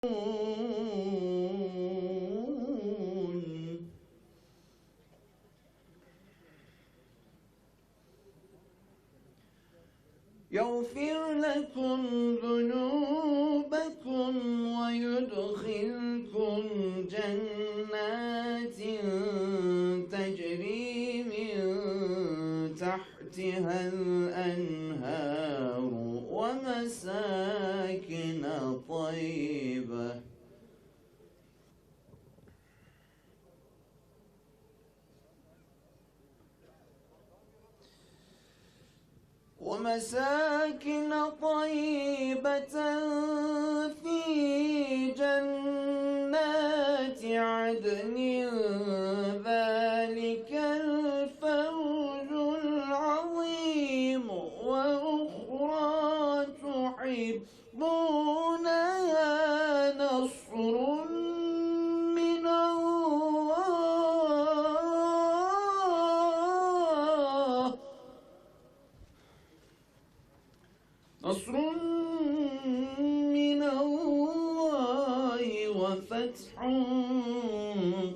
يغفر لكم ذنوبكم ويدخلكم جنات تجري من تحتها الأنهار ومساكن طيبة في جنات عدن ذلك الفوز العظيم وأخرى تحبونها نصر من الله وفتح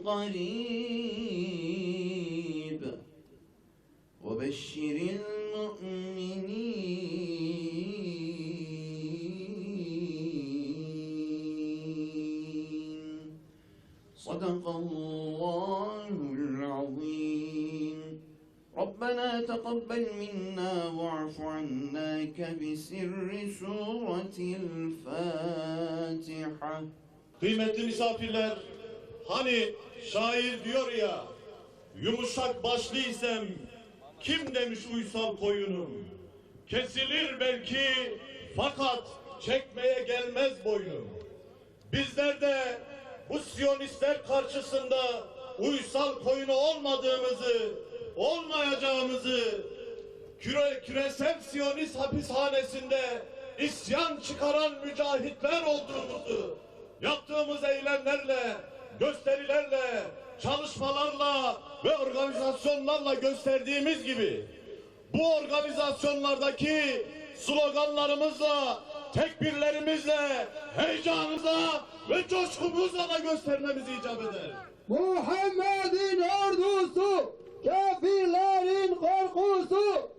قريب وبشر المؤمنين صدق الله العظيم. ربنا تقبل منا واعف عنا بسر سورة الفاتحة. Kıymetli misafirler, hani şair diyor ya, yumuşak başlıysam kim demiş uysal koyunum, kesilir belki fakat çekmeye gelmez boynum. Bizler de bu Siyonistler karşısında uysal koyunu olmayacağımızı, küresel Siyonist hapishanesinde isyan çıkaran mücahitler olduğumuzu, yaptığımız eylemlerle, gösterilerle, çalışmalarla ve organizasyonlarla gösterdiğimiz gibi, bu organizasyonlardaki sloganlarımızla, tekbirlerimizle, heyecanımızla ve coşkumuzla da göstermemiz icap eder. Muhammed'in ordusu, kafirlerin korkusu,